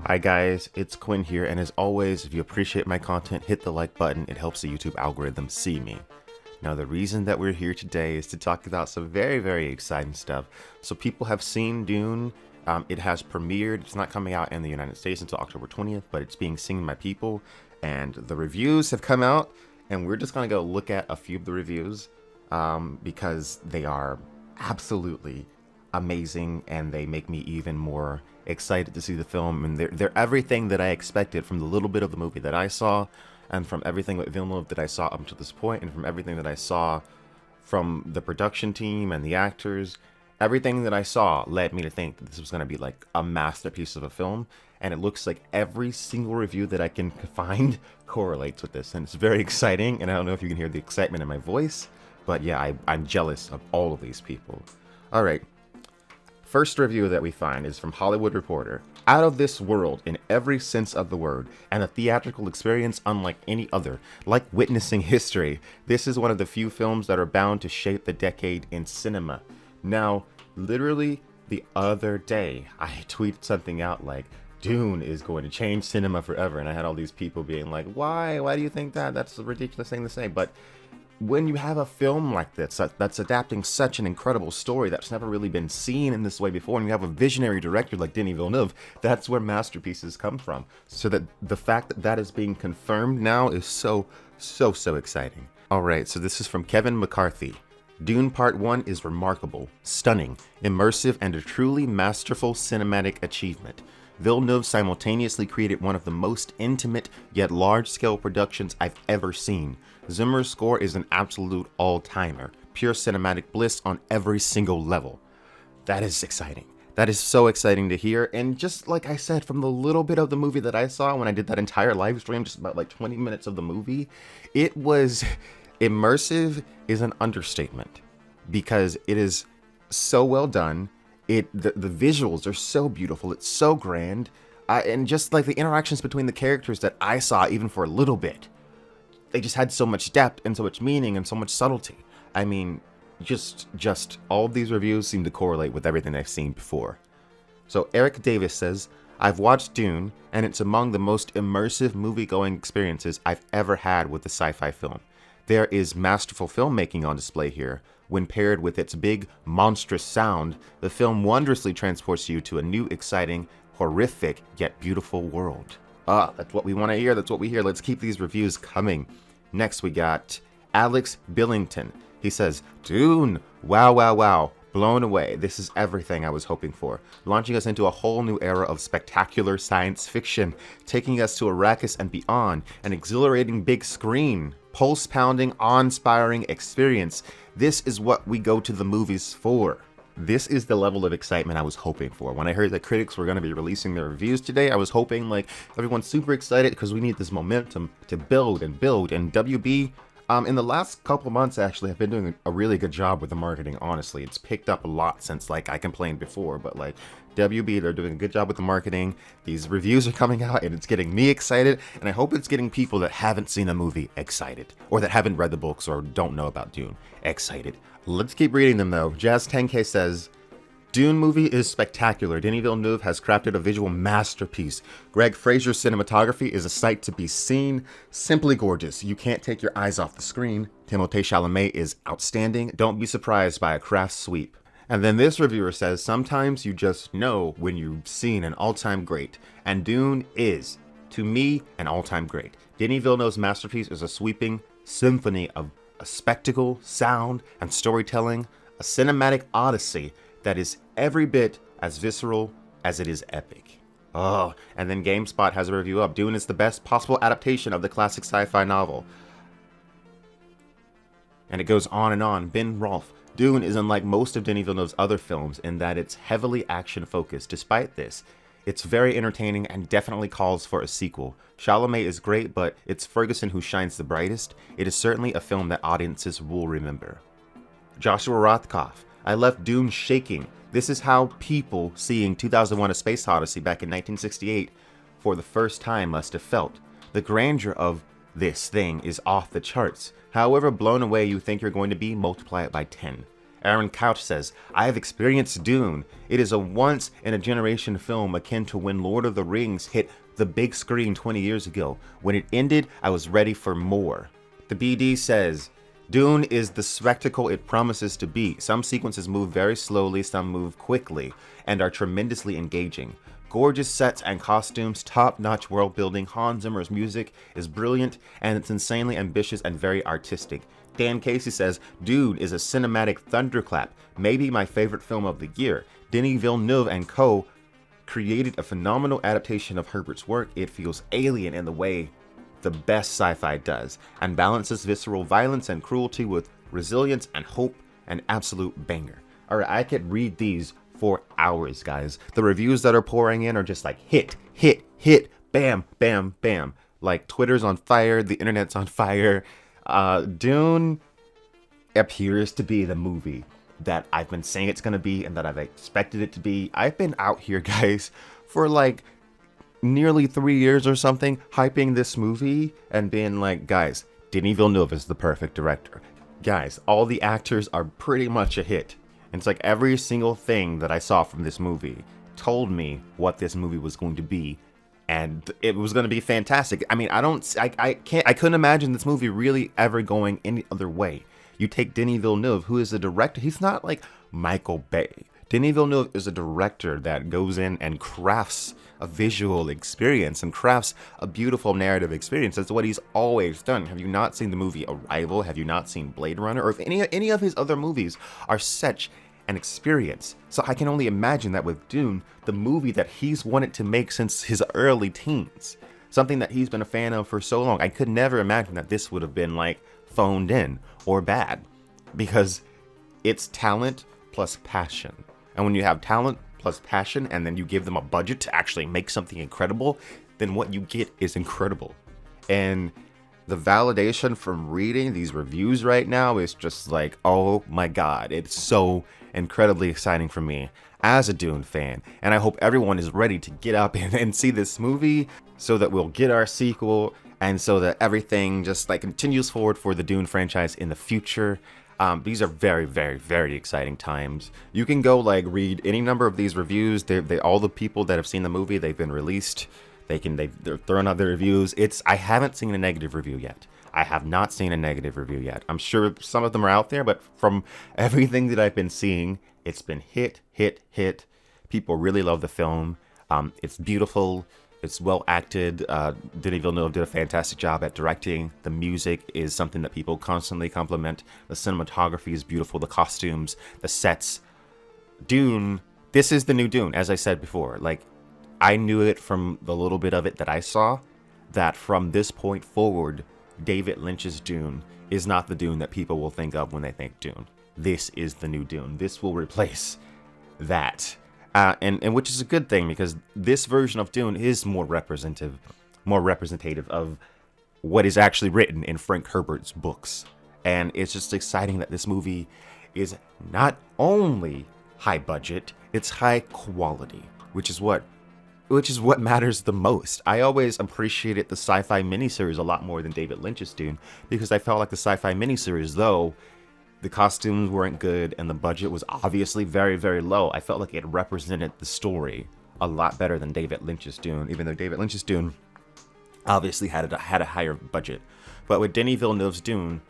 Hi guys, it's Quinn here, and as always, if you appreciate my content, hit the like button. It helps the YouTube algorithm see me. Now, the reason that we're here today is to talk about some very exciting stuff. So people have seen Dune. It has premiered. It's not coming out in the United States until October 20th, but it's being seen by people, and the reviews have come out, and we're just going to go look at a few of the reviews because they are absolutely amazing, and they make me even more excited to see the film. And they're everything that I expected from the little bit of the movie that I saw, and from everything with Villeneuve that I saw up to this point, and from everything that I saw from the production team and the actors. Everything that I saw led me to think that this was going to be like a masterpiece of a film, and it looks like every single review that I can find correlates with this, and it's very exciting. And I don't know if you can hear the excitement in my voice, but yeah, I'm jealous of all of these people. All right. First review that we find is from Hollywood Reporter. Out of this world in every sense of the word, and a theatrical experience unlike any other. Like witnessing history, this is one of the few films that are bound to shape the decade in cinema. Now, literally the other day, I tweeted something out like, Dune is going to change cinema forever, and I had all these people being like, why do you think that? That's a ridiculous thing to say. But when you have a film like this that's adapting such an incredible story that's never really been seen in this way before, and you have a visionary director like Denis Villeneuve, that's where masterpieces come from. So that the fact that that is being confirmed now is so exciting. Alright, so this is from Kevin McCarthy. Dune Part 1 is remarkable, stunning, immersive, and a truly masterful cinematic achievement. Villeneuve simultaneously created one of the most intimate yet large-scale productions I've ever seen. Zimmer's score is an absolute all-timer, pure cinematic bliss on every single level. That is exciting. That is so exciting to hear, and just like I said, from the little bit of the movie that I saw when I did that entire live stream, just about like 20 minutes of the movie, it was immersive is an understatement, because it is so well done. The visuals are so beautiful, it's so grand, and just like the interactions between the characters that I saw, even for a little bit, they just had so much depth and so much meaning and so much subtlety. I mean, just all of these reviews seem to correlate with everything I've seen before. So Eric Davis says, I've watched Dune, and it's among the most immersive movie-going experiences I've ever had with a sci-fi film. There is masterful filmmaking on display here. When paired with its big, monstrous sound, the film wondrously transports you to a new, exciting, horrific, yet beautiful world. That's what we want to hear. That's what we hear. Let's keep these reviews coming. Next, we got Alex Billington. He says, Dune, wow. Blown away. This is everything I was hoping for. Launching us into a whole new era of spectacular science fiction, taking us to Arrakis and beyond, an exhilarating big screen, pulse-pounding, awe-inspiring experience. This is what we go to the movies for. This is the level of excitement I was hoping for. When I heard that critics were going to be releasing their reviews today, I was hoping like everyone's super excited because we need this momentum to build. And WB, in the last couple months, actually, have been doing a really good job with the marketing, honestly. It's picked up a lot since, like, I complained before, but, like, WB, they're doing a good job with the marketing. These reviews are coming out, and it's getting me excited, and I hope it's getting people that haven't seen the movie excited, or that haven't read the books or don't know about Dune excited. Let's keep reading them, though. Jazz10K says, Dune movie is spectacular. Denis Villeneuve has crafted a visual masterpiece. Greg Fraser's cinematography is a sight to be seen. Simply gorgeous. You can't take your eyes off the screen. Timothée Chalamet is outstanding. Don't be surprised by a craft sweep. And then this reviewer says, sometimes you just know when you've seen an all-time great. And Dune is, to me, an all-time great. Denis Villeneuve's masterpiece is a sweeping symphony of a spectacle, sound, and storytelling. A cinematic odyssey that is every bit as visceral as it is epic. Oh, and then GameSpot has a review up. Dune is the best possible adaptation of the classic sci-fi novel. And it goes on and on. Ben Rolfe. Dune is unlike most of Denis Villeneuve's other films in that it's heavily action-focused. Despite this, it's very entertaining and definitely calls for a sequel. Chalamet is great, but it's Ferguson who shines the brightest. It is certainly a film that audiences will remember. Joshua Rothkopf. I left Dune shaking. This is how people seeing 2001: A Space Odyssey back in 1968 for the first time must have felt. The grandeur of this thing is off the charts. However blown away you think you're going to be, multiply it by 10. Aaron Couch says, I have experienced Dune. It is a once-in-a-generation film akin to when Lord of the Rings hit the big screen 20 years ago. When it ended, I was ready for more. The BD says, Dune is the spectacle it promises to be. Some sequences move very slowly, some move quickly, and are tremendously engaging. Gorgeous sets and costumes, top-notch world building. Hans Zimmer's music is brilliant, and it's insanely ambitious and very artistic. Dan Casey says, Dune is a cinematic thunderclap, maybe my favorite film of the year. Denis Villeneuve and co. created a phenomenal adaptation of Herbert's work. It feels alien in the way the best sci-fi does, and balances visceral violence and cruelty with resilience and hope, an absolute banger. Alright, I could read these for hours, guys. The reviews that are pouring in are just like hit, hit, hit, bam, bam, bam. Like Twitter's on fire, the internet's on fire. Dune appears to be the movie that I've been saying it's gonna be and that I've expected it to be. I've been out here, guys, for like nearly 3 years or something, hyping this movie and being like, guys, Denis Villeneuve is the perfect director. Guys, all the actors are pretty much a hit. And it's like every single thing that I saw from this movie told me what this movie was going to be. And it was going to be fantastic. I mean, I couldn't imagine this movie really ever going any other way. You take Denis Villeneuve, who is a director. He's not like Michael Bay. Denis Villeneuve is a director that goes in and crafts a visual experience and crafts a beautiful narrative experience. That's what he's always done. Have you not seen the movie Arrival? Have you not seen Blade Runner? Or if any of his other movies are such an experience. So I can only imagine that with Dune, the movie that he's wanted to make since his early teens, something that he's been a fan of for so long, I could never imagine that this would have been like phoned in or bad, because it's talent plus passion. And when you have talent plus passion and then you give them a budget to actually make something incredible, then what you get is incredible. And the validation from reading these reviews right now is just like, oh my god, it's so incredibly exciting for me as a Dune fan. And I hope everyone is ready to get up and see this movie so that we'll get our sequel and so that everything just like continues forward for the Dune franchise in the future. These are very, very, very exciting times. You can go like read any number of these reviews. All the people that have seen the movie, they've been released. They're throwing out their reviews. I haven't seen a negative review yet. I have not seen a negative review yet. I'm sure some of them are out there, but from everything that I've been seeing, it's been hit, hit, hit. People really love the film. It's beautiful. It's well acted. Denis Villeneuve did a fantastic job at directing. The music is something that people constantly compliment. The cinematography is beautiful. The costumes, the sets. Dune, this is the new Dune, as I said before. Like, I knew it from the little bit of it that I saw, that from this point forward, David Lynch's Dune is not the Dune that people will think of when they think Dune. This is the new Dune. This will replace that. And which is a good thing, because this version of Dune is more representative of what is actually written in Frank Herbert's books. And it's just exciting that this movie is not only high budget, it's high quality, which is what matters the most. I always appreciated the sci-fi miniseries a lot more than David Lynch's Dune, because I felt like the sci-fi miniseries, though the costumes weren't good and the budget was obviously very, very low, I felt like it represented the story a lot better than David Lynch's Dune, even though David Lynch's Dune obviously had a higher budget. But with Denis Villeneuve's Dune,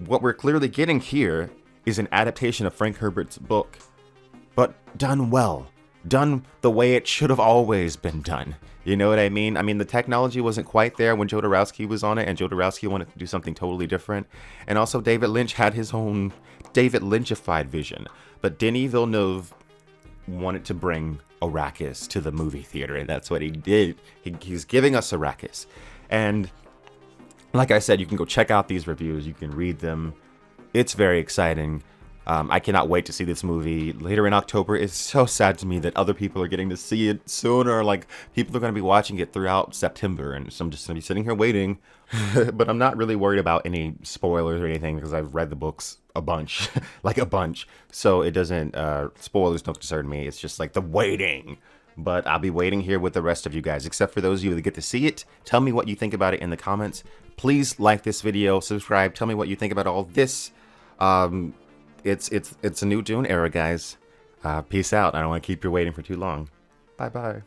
what we're clearly getting here is an adaptation of Frank Herbert's book, but done well. Done the way it should have always been done. You know what I mean? I mean, the technology wasn't quite there when Jodorowsky was on it, and Jodorowsky wanted to do something totally different. And also, David Lynch had his own David Lynchified vision. But Denis Villeneuve wanted to bring Arrakis to the movie theater, and that's what he did. He's giving us Arrakis. And like I said, you can go check out these reviews. You can read them. It's very exciting. I cannot wait to see this movie later in October. It's so sad to me that other people are getting to see it sooner. Like, people are going to be watching it throughout September, and so I'm just going to be sitting here waiting. But I'm not really worried about any spoilers or anything, because I've read the books a bunch, like a bunch. So it doesn't, spoilers don't concern me. It's just like the waiting. But I'll be waiting here with the rest of you guys, except for those of you that get to see it. Tell me what you think about it in the comments. Please like this video, subscribe, tell me what you think about all this. it's a new Dune era, guys. Peace out. I don't want to keep you waiting for too long. Bye bye.